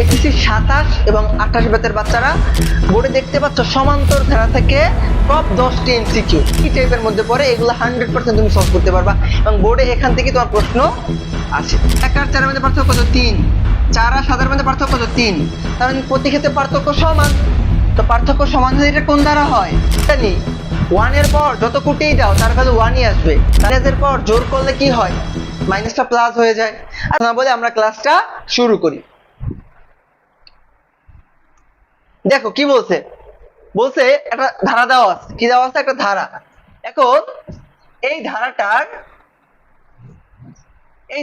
SSC 27 এবং 28 ব্যাচের বাচ্চারা বোর্ডে দেখতে পাচ্ছ সমান্তর ধারা থেকে টপ 10টি এমসিকিউ কি টাইপের মধ্যে পড়ে, এগুলো 100% তুমি সলভ করতে পারবা এবং বোর্ডে এখান থেকে তোমার প্রশ্ন আসে। 1 আর 4 এর মধ্যে পার্থক্য কত? 3। 4 আর 7 এর মধ্যে পার্থক্য কত? 3। তার মানে প্রতি ক্ষেত্রে পার্থক্য সমান। তো পার্থক্য সমান হলে এটা কোন ধারা হয় জানি। 1 এর পর যত কুটেই দাও তার ভ্যালু 1ই আসবে। এর পর জোর করলে কি হয়? মাইনাসটা প্লাস হয়ে যায়। আর না বলে আমরা ক্লাসটা শুরু করি। দেখো কি বলছে, বলছে একটা ধারা দেওয়া আছে। কি দেওয়া আছে? একটা ধারা। এখন এই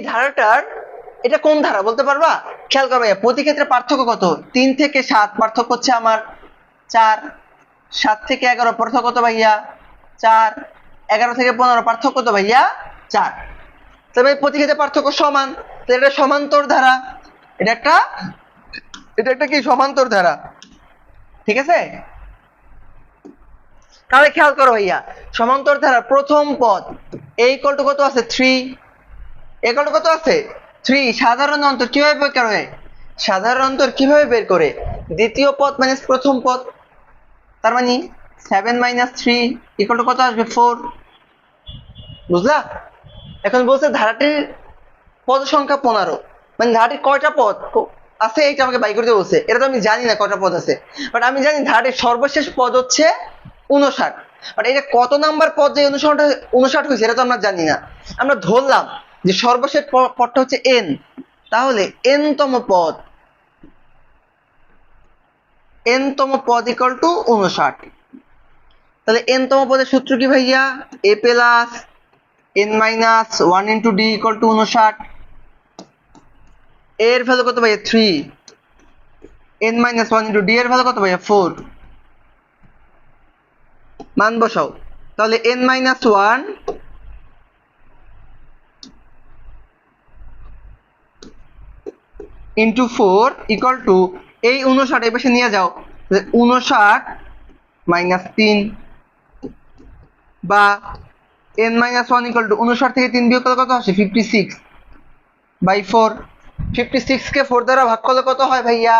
ধারাটার এটা কোন ধারা বলতে পারবা? খেয়াল করো ভাইয়া, প্রতি ক্ষেত্রে পার্থক্য কত? 3 থেকে 7 পার্থক্য হচ্ছে আমার 4। 7 থেকে 11 পার্থক্য কত ভাইয়া? 4। 11 থেকে 15 পার্থক্য কত ভাইয়া? 4। তবে প্রতি ক্ষেত্রে পার্থক্য সমান, তাহলে এটা সমান্তর ধারা। এটা একটা কি সমান্তর ধারা, ঠিক আছে? তাহলে খেয়াল করো ভাইয়া, সমান্তর ধারা প্রথম পদ a ইকুয়াল টু কত আছে? 3। ইকুয়াল টু কত আছে? 3। সাধারণ অন্তর কিভাবে বের করে? সাধারণ অন্তর কিভাবে বের করে? দ্বিতীয় পদ মাইনাস প্রথম পদ। তার মানে 7 - 3 ইকুয়াল টু কত আসবে? 4। বুঝলা? এখন বলছে ধারাটির পদ সংখ্যা 15। মানে ধারাটির কয়টা পদ আছে এইটা আমাকে বাই করতে বলছে। এটা তো আমি জানি না কয়টা পদ আছে, বাট আমি জানি ধারাটির সর্বশেষ পদ হচ্ছে 59। বাট এটা কত নাম্বার পদ যে 59 হয়েছে এটা তো আমরা জানি না। আমরা ধরলাম যে সর্বশেষ পদটা হচ্ছে n, তাহলে n তম পদ ইকুয়াল টু 59। তাহলে n তম পদের সূত্র কি ভাইয়া? a plus n minus 1 into d equal to 59। a এর ভ্যালু কত ভাইয়া? 3। n মাইনাস 1 ইন্টু d এর ভ্যালু কত ভাইয়া? 4। মান বসাও। তাহলে n minus 1 into 4 equal to এই 59 এই পাশে নিয়ে যাও, 59 মাইনাস 3 বা n মাইনাস 1 ইকুয়াল টু 59 থেকে 3 বিয়োগ করলে কত আসে? 56 বাই 4। 56 কে 4 দ্বারা ভাগ করলে কত হয় ভাইয়া?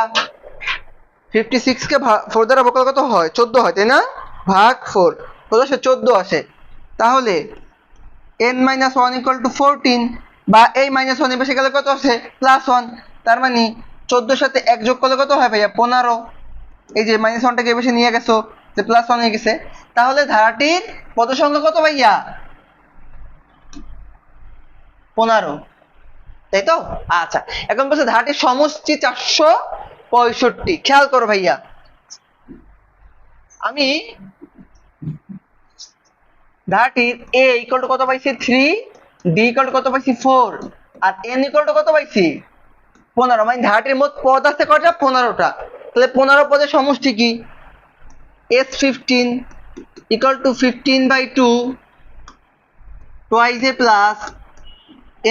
56 কে 4 দ্বারা ভাগ করলে কত হয়? 14 হয়, তাই না? ভাগ 4 কত আসে? 14 আসে। তাহলে n মাইনাস 1 ইকুয়াল টু 14 বা এই মাইনাস 1 এর পাশে গেলে কত আসে? প্লাস 1। তার মানে 14 সাথে 1 যোগ করলে কত হয় ভাইয়া? 15। এই যে মাইনাস 1টাকে এই পাশে নিয়ে গেছো, যে প্লাস 1 হয়ে গেছে। তাহলে ধারাটির পদ সংখ্যা কত ভাইয়া? 15, তাই তো? আচ্ছা, এখন বলছে ধারাটির সমষ্টি 465। খেয়াল করো ভাইয়া, আমি ধারাটির a ইকুয়াল টু কত পাইছি? 3। d ইকুয়াল টু কত পাইছি? 4। আর n ইকুয়াল টু কত পাইছি? 15। মানে ধারাটির মোট পদ আছে কয়টা? 15টা। তাহলে 15 পদের সমষ্টি কি? s15 equal to 15/2 twice a plus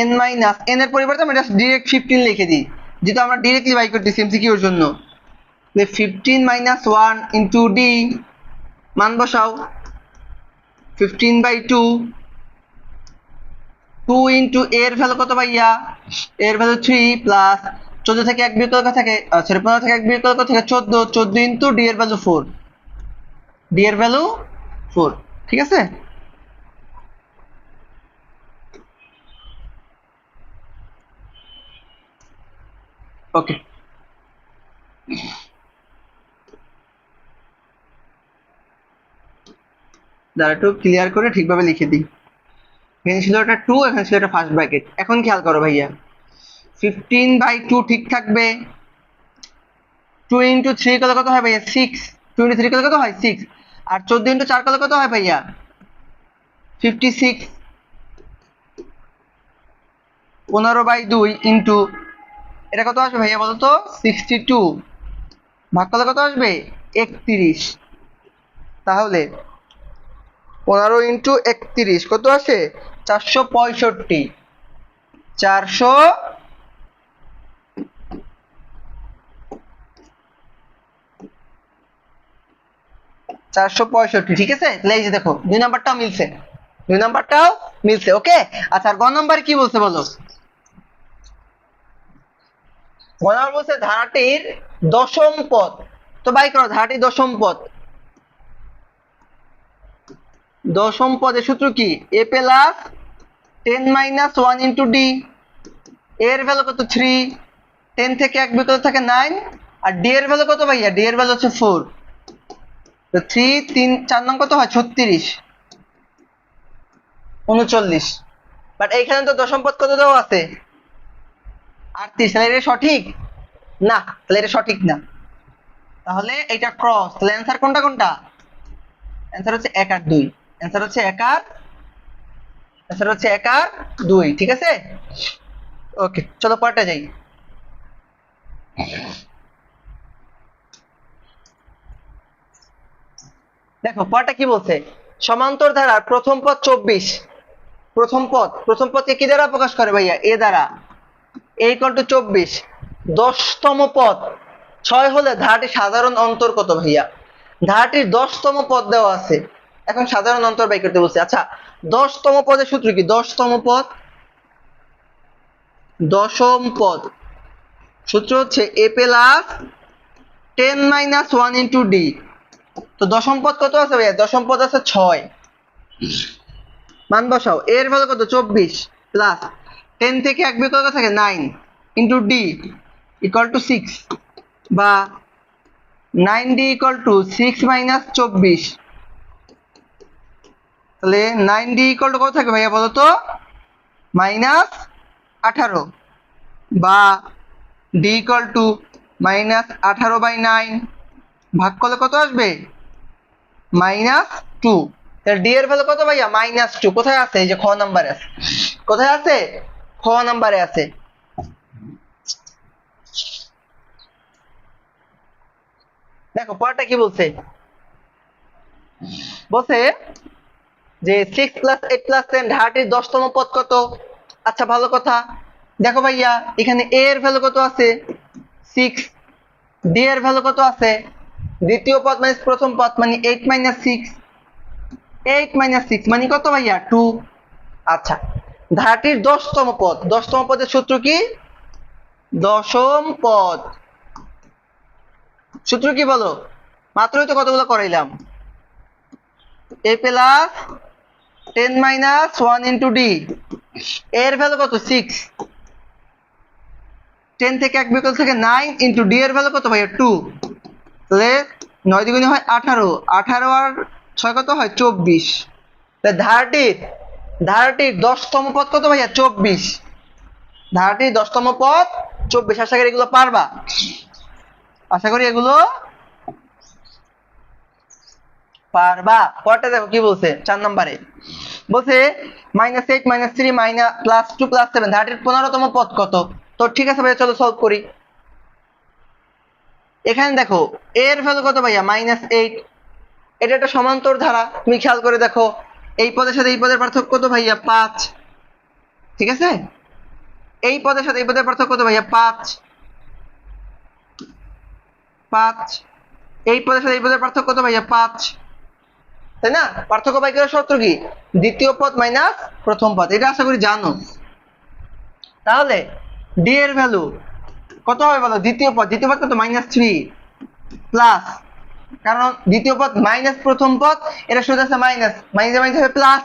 n minus n এর পরিবর্তে আমি জাস্ট ডাইরেক্ট 15 লিখে দিই, যেটা আমরা ডাইরেক্টলি বাই করতেছি এমসিকিউ এর জন্য। 15 মাইনাস 1 ইনটু d, মান বসাও। 15/2 2 ইনটু a এর ভ্যালু কত ভাইয়া? এর ভ্যালু 3 প্লাস 14 থেকে 1 বিয়োগ করলে থাকে, সরি 15 থেকে 1 বিয়োগ করলে থাকে 14। 14 ইনটু d এর ভ্যালু 4। d এর ভ্যালু 4, ঠিক আছে? ওকে, দাঁড়া একটু ক্লিয়ার করে ঠিকভাবে লিখে দিই। এখানে ছিল একটা 2, এখানে ছিল একটা ফার্স্ট ব্র্যাকেট। এখন খেয়াল করো ভাইয়া, 15/2 ঠিক থাকবে। 2 ইন্টু 3 করলে কত হয় ভাইয়া? 6। 2 ইন্টু 3 করলে কত হয়? 6। আর 14 ইন্টু 4 করলে কত হয় ভাইয়া? 56। 15/2 ইন্টু এটা কত আসবে ভাইয়া বলো তো? 62 ভাগ করলে কত আসবে? 31। তাহলে 15 ইন্টু 31 কত আসে? 465। 465, ঠিক আছে? তাহলে এই যে দেখো 2 নাম্বারটাও মিলছে, 2 নাম্বারটাও মিলছে। ওকে, আচ্ছা, আর গ নাম্বার কি বলছে বলো? গণনা বলছে ধারাটির দশম পদ। তো বাই করো ধারাটির দশম পদ। দশম পদের সূত্র কি? a plus 10 - 1 into D. এর ভ্যালু কত? 3। 10 থেকে 1 বিয়োগ করলে থাকে 9। আর ডি এর ভ্যালু কত ভাইয়া? ডি এর ভ্যালু হচ্ছে 4। তো 3 3 4 নং কত হয়? 36 39। বাট এইখানে তো দশম পদ কত দেওয়া আছে? 38। তাহলে এটা সঠিক না, তাহলে এটা সঠিক না। তাহলে এটা ক্রস। তাহলে অ্যান্সার কোনটা কোনটা? অ্যান্সার হচ্ছে 1 আর 2। অ্যান্সার হচ্ছে 1 আর 2। ঠিক আছে, ওকে চলো পরেরটা যাই। দেখো পরেরটা কি বলছে? সমান্তর ধারার প্রথম পদ 24। প্রথম পদকে কি দ্বারা প্রকাশ করে ভাইয়া? এ দ্বারা। a = 24। 10তম পদ 6 হলে ধারাটির সাধারণ অন্তর কত ভাইয়া? ধারাটির 10তম পদ দেওয়া আছে, এখন সাধারণ অন্তর বাই করতে বলছে। আচ্ছা 10তম পদের সূত্র কি? 10তম পদ, দশম পদ সূত্র হচ্ছে a প্লাস 10 - 1 ইন্টু ডি। তো দশম পদ কত আছে ভাইয়া? দশম পদ আছে 6। মান বসাও। এর ভ্যালু কত? 24 প্লাস 10 থেকে 1 বিয়োগ করলে থাকে 9 ইন্টু ডি ইকুয়াল টু 6, বা 9d ইকুয়াল টু 6 - 24। তাহলে 9d ইকুয়াল টু কত থাকে ভাইয়া বলো তো? -18, বা d ইকুয়াল টু -18/9 ভাগ করলে কত আসবে? -2। তাহলে ডি এর ভ্যালু কত ভাইয়া? -2। কোথায় আছে? এই যে খ নাম্বারে আছে। কোথায় আছে? খ নাম্বারে আছে। দেখো পরেরটা কি বলছে? বলছে যে 6 + 8 + 10 ধারাটির 10তম পদ কত? আচ্ছা ভালো কথা। দেখো ভাইয়া এখানে a এর ভ্যালু কত আছে? 6। d এর ভ্যালু কত আছে? দ্বিতীয় পদ মানে প্রথম পদ মানে 8 - 6। 8 - 6 মানে কত ভাইয়া? 2। আচ্ছা ধারাটির 10তম পদ, 10তম পদের সূত্র কি? দশম পদ সূত্র কি বলো? মাত্রই তো কতগুলো করাইলাম। a plus 10 - 1 into D. এর ভ্যালু কত? 6। 10 থেকে 1 বিয়োগ থেকে 9 ইন্টু ডি এর ভ্যালু কত ভাইয়া? 2। তাহলে 9 দ্বিগুণে হয় 18, 18 আর 6 কত হয়? 24। তাহলে ধারাটির 10তম পদ কত ভাইয়া? 24। ধারাটির 10তম পদ 24। আশা করি এগুলো পারবা, আশা করি এগুলো পারবা। পরেরটা দেখো কি বলছে 4 নম্বরে। বলছে -8 - 3 +2 + 7 ধারাটির 15তম পদ কত? তো ঠিক আছে ভাইয়া চলো সলভ করি। এখানে দেখো এর ভ্যালু কত ভাইয়া? -8। এটা একটা সমান্তর ধারা, তুমি খেয়াল করে দেখো এই পদের সাথে এই পদের পার্থক্য কত ভাইয়া? 5। ঠিক আছে, এই পদের সাথে এই পদের পার্থক্য কত ভাইয়া? 5। 5। এই পদের সাথে এই পদের পার্থক্য কত ভাইয়া? 5। তাই না? পার্থক্য বাই করার শর্ত কি? দ্বিতীয় পদ মাইনাস প্রথম পদ। এটা আশা করি জানো। তাহলে ডি এর ভ্যালু কত হবে বলো? দ্বিতীয় পদ কত? -3 প্লাস, কারণ দ্বিতীয় পদ মাইনাস প্রথম পদ, এটা সোজা আছে মাইনাস, মাইনাসে মাইনাস হবে প্লাস,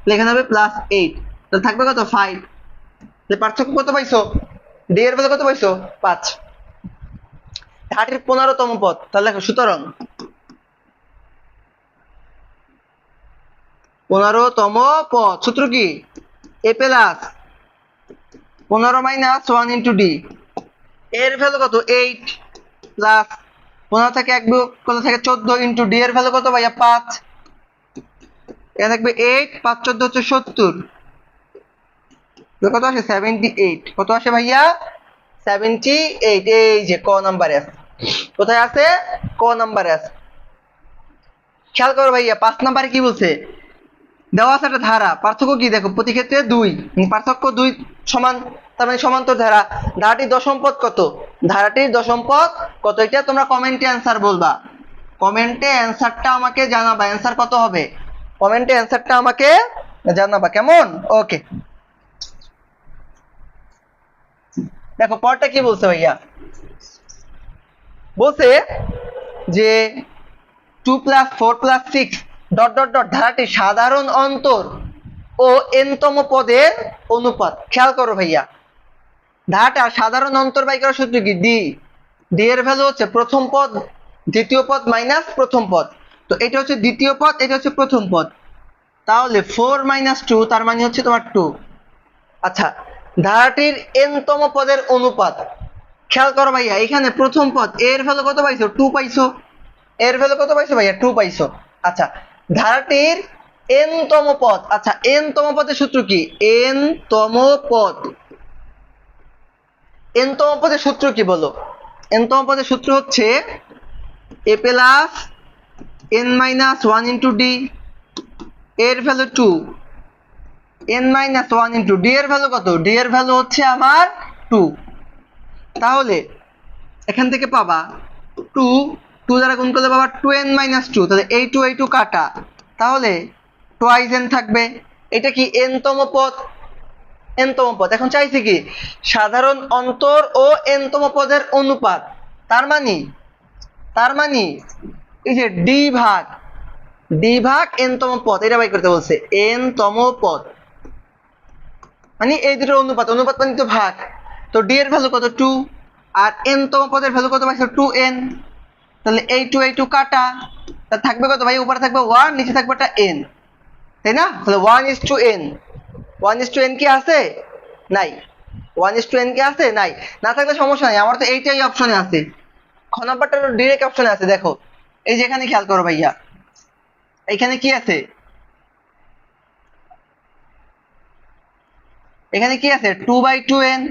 লেখানো হবে +8। তাহলে থাকবে কত? 5। তাহলে পার্থক্য কত পাইছো? ডি এর ভ্যালু কত পাইছো? 5। ধারাটির 15তম পদ। তাহলে দেখো সুতরাং 15তম পদ সূত্র কি? a plus 15 - 1 into D. এর ভ্যালু কত? 8 প্লাস 15 থেকে 1 বিয়োগ করলে থাকে 14 ইন্টু ডি এর ভ্যালু কত ভাইয়া? 5। এখানে থাকবে 8, 5 14 হচ্ছে 70। কত আসে? 78। কত আসে ভাইয়া? 78। এই যে ক নাম্বারে আছে। কোথায় আছে? ক নাম্বারে আছে। খেয়াল করো ভাইয়া 5 নাম্বারে কি বলছে? দেওয়া আছে একটা ধারা, পার্থক্য কি? দেখো প্রতি ক্ষেত্রে 2, পার্থক্য 2 সমান, তার মানে সমান্তর ধারা। ধারাটির দশম পদ কত? ধারাটির দশম পদ কত? এটা তোমরা কমেন্টে অ্যান্সার বলবা, কমেন্টে অ্যান্সারটা আমাকে জানাবা। অ্যান্সার কত হবে? কমেন্টে অ্যান্সারটা আমাকে জানাবা, কেমন? ওকে। দেখো পরটা কি বলছে ভাইয়া, বলছে যে 2 + 4 + 6 ... ধারাটির সাধারণ অন্তর ও n-তম পদের অনুপাত। খেয়াল করো ভাইয়া, ধারাটা সাধারণ অন্তর বাই করার সূত্র কি? ডি এর ভ্যালু হচ্ছে প্রথম পদ দ্বিতীয় পদ মাইনাস প্রথম পদ। তো এটা হচ্ছে দ্বিতীয় পদ, এটা হচ্ছে প্রথম পদ। তাহলে 4 - 2 তার মানে হচ্ছে তোমার 2। আচ্ছা, ধারাটির n-তম পদের অনুপাত। খেয়াল করো ভাইয়া, এখানে প্রথম পদ এর ভ্যালু কত পাইছো? 2 পাইছো। এর ভ্যালু কত পাইছো ভাইয়া? 2 পাইছো। আচ্ছা, ধারাটির n-তম পদ। আচ্ছা, n-তম পদের সূত্র কি? n-তম পদ, n-তম পদের সূত্র কি বলো? n-তম পদের সূত্র হচ্ছে a plus n minus 1 into D, এর value 2, n minus 1 into D এর ভ্যালু কত? ডি এর ভ্যালু হচ্ছে আমার 2। তাহলে এখান থেকে পাবা 2, 2 দ্বারা গুণ করলে পাবা 2n মাইনাস 2। তাহলে এই 2 কাটা, তাহলে টুয়াইস n থাকবে। এটা কি? n-তম পদ, n-তম পদ। এখন চাইছে কি? সাধারণ অন্তর ও n-তম পদের অনুপাত। তার মানে এই যে ডি ভাগ n-তম পদ, এটা বাই করতে বলছে। n-তম পদ মানে এই দুটোর অনুপাত, অনুপাত মানে তো ভাগ। তো ডি এর ভ্যালু কত? 2, আর n-তম পদের ভ্যালু কত পাইছো? 2n। তাহলে এই 2 কাটা, তা থাকবে কত ভাই? উপরে থাকবে 1, নিচে থাকবে একটা n, তাই না? তাহলে 1:n, 1:n কি আছে? নাই। 1:n কি আছে? নাই। না থাকলে সমস্যা নাই, আমার তো এইটাই অপশনে আছে। খ নাম্বারটা ডিরেক্ট অপশনে আছে। দেখো এই যে এখানে খেয়াল করো ভাইয়া, এখানে কি আছে? এখানে কি আছে? 2/2n,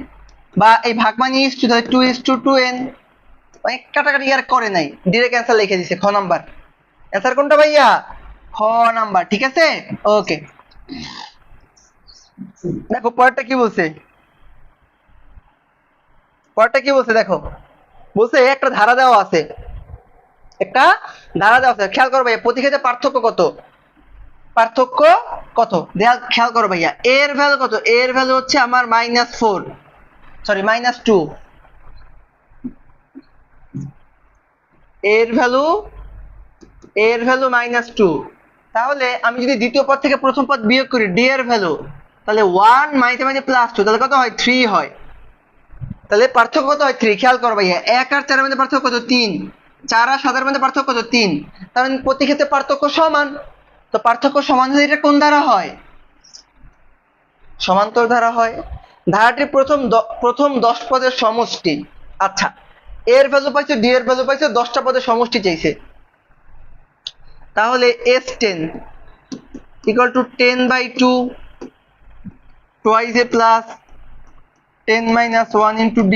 বা এই ভাগ মানে ইস টু, 2:2n। অনেক কাটাকাটি আর করে নাই, ডিরেক্ট অ্যান্সার লিখে দিছে। খ নাম্বার অ্যান্সার কোনটা ভাইয়া? খ নাম্বার। ঠিক আছে, ওকে। দেখো পরেরটা কি বলছে, দেখো বলছে একটা ধারা দেওয়া আছে, খেয়াল করো ভাইয়া, প্রতি ক্ষেত্রে পার্থক্য কত খেয়াল করো ভাইয়া। এর ভ্যালু কত? এর ভ্যালু হচ্ছে আমার -4, সরি -2। এর ভ্যালু -2। তাহলে আমি যদি দ্বিতীয় পদ থেকে প্রথম পদ বিয়োগ করি, ডি এর ভ্যালু, তাহলে 1 মাইতে +2, তাহলে কত হয়? 3 হয়। তাহলে পার্থক্য কত হয়? 3। খেয়াল করো ভাইয়া, 1 আর 4 এর মধ্যে পার্থক্য কত? 3। 4 আর 7 এর মধ্যে পার্থক্য কত? 3। তার মানে প্রতি ক্ষেত্রে পার্থক্য সমান। তো পার্থক্য সমান হলে এটা কোন ধারা হয়? সমান্তর ধারা হয়। ধারাটির প্রথম 10 পদের সমষ্টি। আচ্ছা, এর ভ্যালু পাইছে, ডি এর ভ্যালু পাইছে, 10টা পদের সমষ্টি চাইছে। তাহলে s10 = 10/2 twice a plus 10 - 1 into d।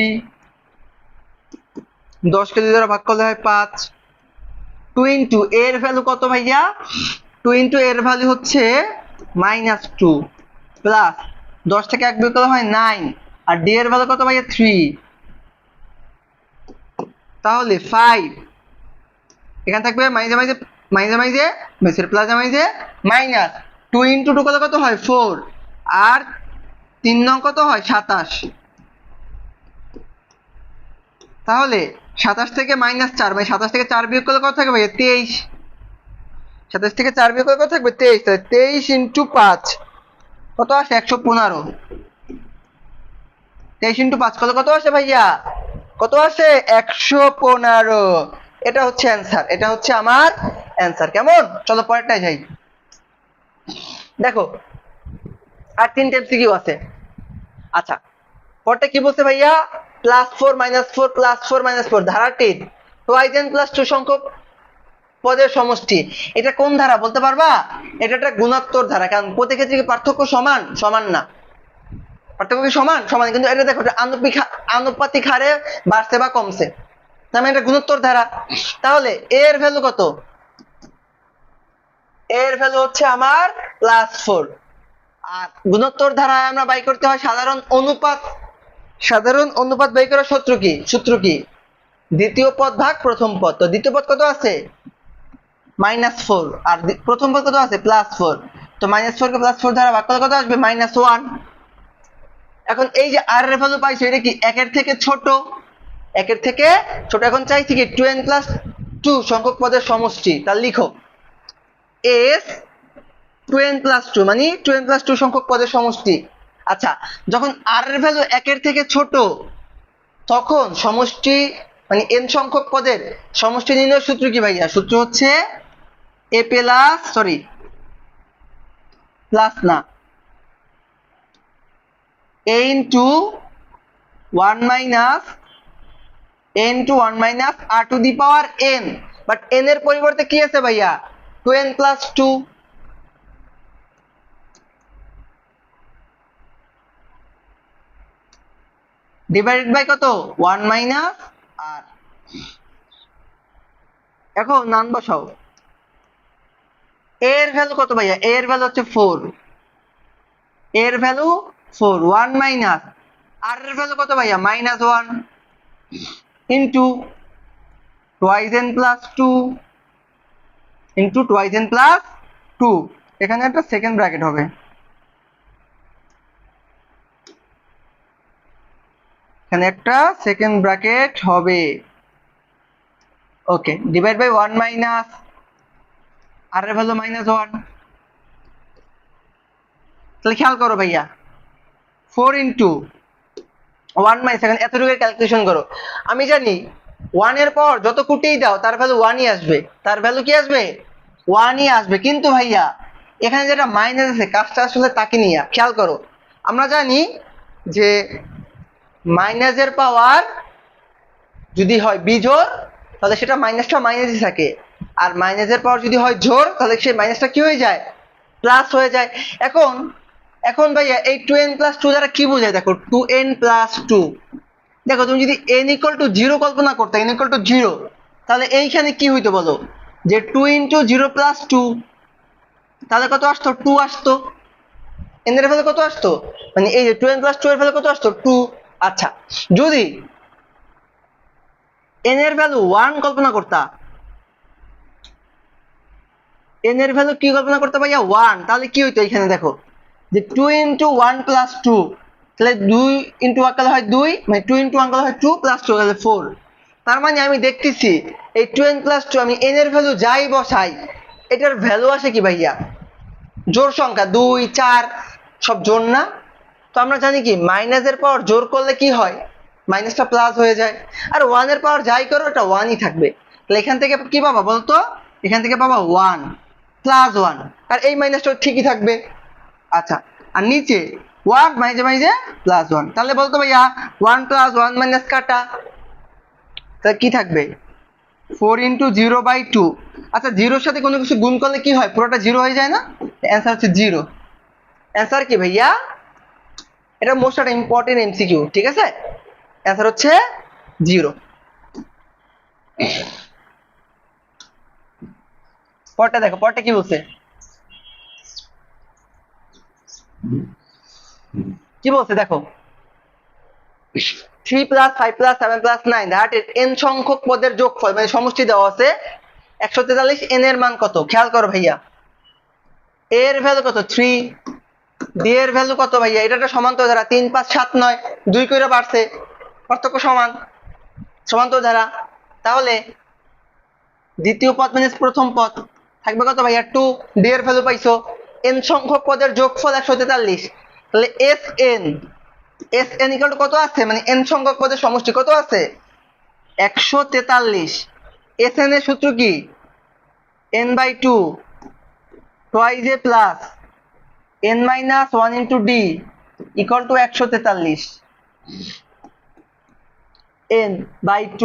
10 কে 2 দ্বারা ভাগ করলে হয় 5। 2 into এর ভ্যালু কত ভাইয়া? 2 into এর ভ্যালু হচ্ছে -2 প্লাস 10 থেকে 1 বিয়োগ করলে হয় 9, আর d এর ভ্যালু কত ভাইয়া? 3। তাহলে 5 এখানে থাকবে মাইনাস 2 into 2 কত হয়? 4, আর 3 নং কত হয়? 27। তাহলে 27 থেকে -4, মানে 27 থেকে 4 বিয়োগ করলে কত থাকবে ভাইয়া? 23। 27 থেকে 4 বিয়োগ করলে কত থাকবে? 23। তাহলে 23 × 5 কত আসে? 115। 23 × 5 কত আসে ভাইয়া? কত আসে? 115। এটা হচ্ছে অ্যান্সার, এটা হচ্ছে আমার অ্যান্সার। কেমন? চলো পরেরটায় যাই। দেখো আর 3টা এমসিকিউ আছে। আচ্ছা, পরটা কি বলছে ভাইয়া? +4 - 4 +4 - 4 ধারাটির 2n + 2 সংখ্যক পদের সমষ্টি। এটা কোন ধারা বলতে পারবা? এটা একটা গুণোত্তর ধারা। কারণ প্রতি ক্ষেত্রে কি পার্থক্য সমান না? পার্থক্য কি সমান? কিন্তু এটা দেখো, আনুপাতিক হারে বাড়ছে বা কমছে, তার মানে এটা গুণোত্তর ধারা। তাহলে এর ভ্যালু কত? এর ভ্যালু হচ্ছে আমার +4। আর গুণোত্তর ধারায় আমরা বাই করতে হয় সাধারণ অনুপাত বাই করার সূত্র কি? দ্বিতীয় পদ ভাগ প্রথম পদ। তো দ্বিতীয় পদ কত আছে? -4, আর প্রথম পদ কত আছে? +4। তো -4 কে +4 দ্বারা ভাগ করলে কত আসবে? -1। এখন এই যে আর এর ভ্যালু পাইছো এটা কি একের থেকে ছোট, একের থেকে ছোট। এখন চাইছি কি 2n প্লাস 2 সংখ্যক পদের সমষ্টি। তাহলে লিখো s 2n প্লাস 2 মানে 2n প্লাস 2 সংখ্যক পদের সমষ্টি। আচ্ছা, যখন r এর ভ্যালু একের থেকে ছোট তখন সমষ্টি মানে n সংখ্যক পদের সমষ্টি নির্ণয়ের সূত্র কি ভাইয়া? সূত্র হচ্ছে a প্লাস সরি প্লাস না a into 1 minus a into 1 minus r to the power n, but n এর পরিবর্তে কি আছে ভাইয়া? 2n প্লাস 2 ডিভাইডেড বাই কত? 1 মাইনাস r। এখন মান বসাও। a এর ভ্যালু কত ভাইয়া? a এর ভ্যালু হচ্ছে 4, a এর ভ্যালু 4, 1 মাইনাস r এর ভ্যালু কত ভাইয়া? Minus 1 into twice n plus 2 into twice n plus 2। এখানে একটা সেকেন্ড ব্র্যাকেট হবে, এখানে একটা সেকেন্ড ব্র্যাকেট হবে। ওকে, ডিভাইড বাই 1 মাইনাস আর এর ভ্যালু মাইনাস 1। তাহলে খেয়াল করো ভাইয়া 4 ইনটু 1 মাইনাস, এখন এতটুকু ক্যালকুলেশন করো। আমি জানি 1 এর পর যত কুটেই দাও তার ভ্যালু 1ই আসবে, তার ভ্যালু কি আসবে? 1ই আসবে। কিন্তু ভাইয়া এখানে যেটা মাইনাস আছে কাজটা আসলে তাকে নিয়ে খেয়াল করো। আমরা জানি যে মাইনাসের পাওয়ার যদি হয় বিজোড় তাহলে সেটা মাইনাসটা মাইনাসই থাকে, আর মাইনাসের পাওয়ার যদি হয় জোড় তাহলে সেই মাইনাসটা কি হয়ে যায়? প্লাস হয়ে যায়। এখন এখন ভাইয়া এই 2n প্লাস 2 দ্বারা কি বোঝায়? দেখো 2n প্লাস 2, দেখো তুমি যদি n ইকুয়াল টু 0 কল্পনা করতে, n ইকুয়াল টু 0, তাহলে এইখানে কি হইতো বলো? যে 2 ইন্টু 0 প্লাস 2, তাহলে কত আসতো? 2 আসতো। n এর ভ্যালু কত আসতো? মানে এই যে 2n প্লাস 2 এর ভ্যালু কত আসতো? 2। আচ্ছা, যদি n এর ভ্যালু 1 কল্পনা করতা, n এর ভ্যালু কি কল্পনা করতে ভাইয়া? 1, তাহলে কি হইতো? এখানে দেখো যে 2 ইন্টু 1 প্লাস 2, তাহলে 2 ইন্টু 1 করলে হয় 2, মানে 2 ইন্টু 1 করলে হয় 2 প্লাস 2 তাহলে 4। তার মানে আমি দেখতেছি এই 2n প্লাস 2 আমি n এর ভ্যালু যাই বসাই এটার ভ্যালু আসে কি ভাইয়া? জোড় সংখ্যা, 2 4 সব জোড় না? তো আমরা জানি কি মাইনাসের পাওয়ার জোড় করলে কি হয়? মাইনাসটা প্লাস হয়ে যায়, আর 1 এর পাওয়ার যাই করো এটা 1ই থাকবে। তাহলে এখান থেকে কি পাবা বলতো? এখান থেকে পাবা 1 প্লাস 1, আর এই মাইনাসটা ঠিকই থাকবে। আচ্ছা, আর নিচে 1 মাইজে মাইজে প্লাস 1, তাহলে বলতো ভাইয়া 1 প্লাস 1 মাইনাস কাটা, তাহলে কি থাকবে? 4 ইন্টু 0 বাই 2। আচ্ছা, জিরোর সাথে কোনো কিছু গুণ করলে কি হয়? পুরোটা জিরো হয়ে যায় না? অ্যান্সার হচ্ছে 0। অ্যান্সার কি ভাইয়া? এটা মোস্ট একটা ইম্পর্টেন্ট এমসিকিউ, ঠিক আছে? অ্যান্সার হচ্ছে 0। পরটা দেখো, পরটা কি বলছে? কি বলছে দেখো, 3 plus 5 plus 7 plus 9 that is n সংখ্যক পদের যোগফল, মানে সমষ্টি দেওয়া আছে 143। n এর মান কত? খেয়াল করো ভাইয়া, a এর ভ্যালু কত? 3, d এর ভ্যালু কত ভাইয়া? এটা একটা সমান্তর ধারা, 3 5 7 9 2 কইরা বাড়ছে, পার্থক্য সমান, সমান্তর ধারা। তাহলে দ্বিতীয় পদ মানে প্রথম পদ থাকবে কত ভাইয়া? 2। d এর ভ্যালু পাইছো, n সংখ্যক পদের যোগফল 143, তাহলে sn ইকুয়াল টু কত আছে? মানে n সংখ্যক পদের সমষ্টি কত আছে? 143। sn এর সূত্র কি? n/2 twice a plus n minus 1 into d equal to 143 n/2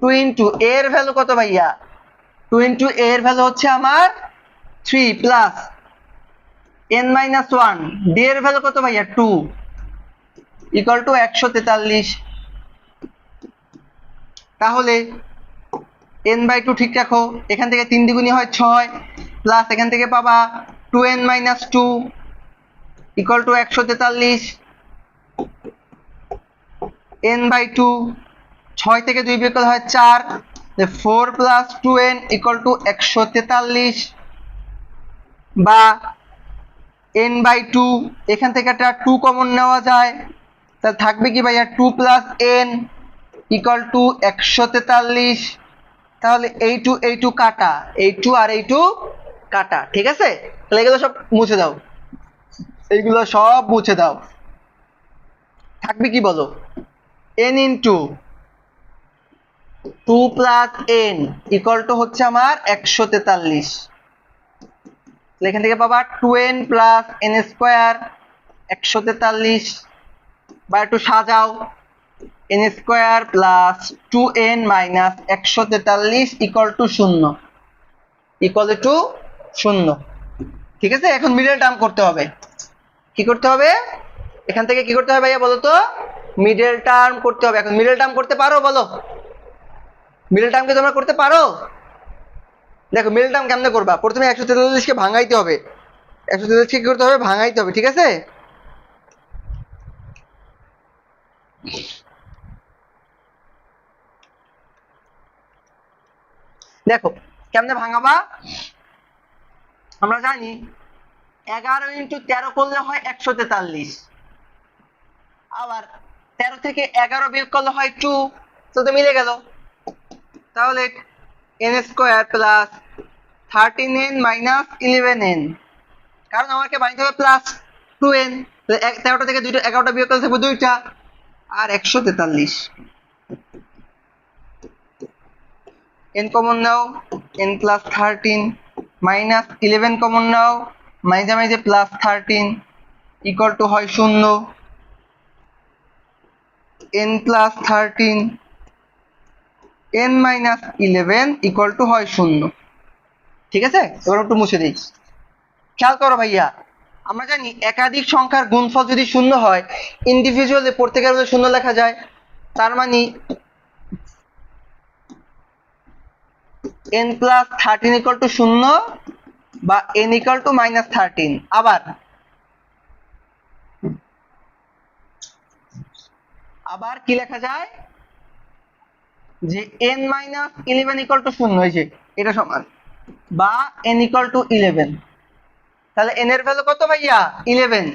2 into a এর ভ্যালু কত ভাইয়া? 2 into a এর ভ্যালু হচ্ছে আমার 3 প্লাস n minus 1, d এর ভ্যালু কত ভাইয়া? 2 equal to 143। তাহলে n/2 ঠিক রাখো, এখান থেকে 3 দ্বিগুণী হয় 6 প্লাস এখান থেকে পাবা 2n minus 2 equal to 143 n/2। 6 থেকে 2 বিয়োগ করলে হয় 4, 4 প্লাস 2n equal to 143, বা n/2, এখান থেকে একটা 2 কমন নেওয়া যায়, তাহলে থাকবে কি ভাইয়া 2 + n = 143। তাহলে এই 2 কাটা, এই 2 আর এই 2 কাটা, ঠিক আছে? তাহলে এগুলো সব মুছে দাও, এইগুলো সব মুছে দাও। থাকবে কি বলো, n × 2 + n = হচ্ছে আমার 143। তাহলে এখান থেকে পাবা 2n + n² 143, বা একটু সাজাও, n² + 2n - 143 = 0, = 0। ঠিক আছে? এখন মিডল টার্ম করতে হবে। কি করতে হবে? এখান থেকে কি করতে হবে ভাইয়া বলো তো? মিডল টার্ম করতে হবে। এখন মিডল টার্ম করতে পারো বলো? মিডল টার্ম কি তোমরা করতে পারো? দেখো মিডল টার্ম কেমনে করবা? প্রথমে 143 কে ভাঙাইতে হবে, 143 কে কি করতে হবে? ভাঙাইতে হবে, ঠিক আছে? দেখো কেমনে ভাঙাবা। আমরা জানি 11 × 13 করলে হয় 143, আবার 13 থেকে 11 বিয়োগ করলে হয় 2, তো মিলে গেল। তাহলে n² + 13n - 11n, কারণ আমাকে বানাইতে হবে +2n, 13টা থেকে 11টা বিয়োগ করলে থাকবে 2টা, আর 143। n কমন নাও, n + 13 - 11 কমন নাও, মাইজে মাইজে +13 = হয় 0, n + 13 n - 11 = হয় 0। ঠিক আছে? এবার একটু মুছে দিই। খেয়াল করো ভাইয়া, আমরা জানি একাধিক সংখ্যার গুণফল যদি 0 হয়, ইন্ডিভিজুয়ালি প্রত্যেকের মধ্যে 0 লেখা যায়। তার মানে n + 13 = 0 বা n = -13। আবার কি লেখা যায় যে n - 11 = 0, এই যে এটা সমান, বা n = 11। তাহলে n এর ভ্যালু কত ভাইয়া? 11।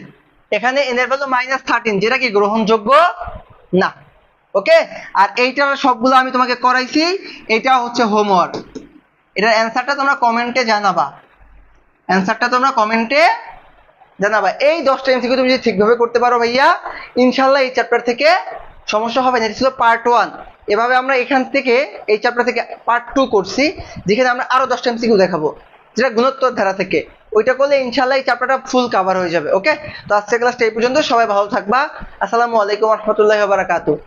এখানে n এর ভ্যালু -13, যেটা কি গ্রহণযোগ্য না। ওকে? আর এইটার সবগুলো আমি তোমাকে করাইছি, এটা হচ্ছে হোমওয়ার্ক। এটার অ্যানসারটা তোমরা কমেন্টে জানাবা, এই 10টা এমসিকিউ তুমি যদি ঠিকভাবে করতে পারো ভাইয়া, ইনশাআল্লাহ এই চ্যাপ্টার থেকে সমস্যা হবে না। এটা ছিল পার্ট 1। এভাবে আমরা এখান থেকে এই চ্যাপ্টার থেকে পার্ট 2 করছি, যেখানে আমরা আরো 10টা এমসিকিউ দেখাবো, যেটা গুণোত্তর ধারা থেকে। ওইটা করলে ইনশাআল্লাহ এই চ্যাপ্টারটা ফুল কভার হয়ে যাবে। ওকে? তো আজকের ক্লাসটা এই পর্যন্ত। সবাই ভালো থাকবা। আসসালামু আলাইকুম ওয়া রাহমাতুল্লাহি ওয়া বারাকাতুহু।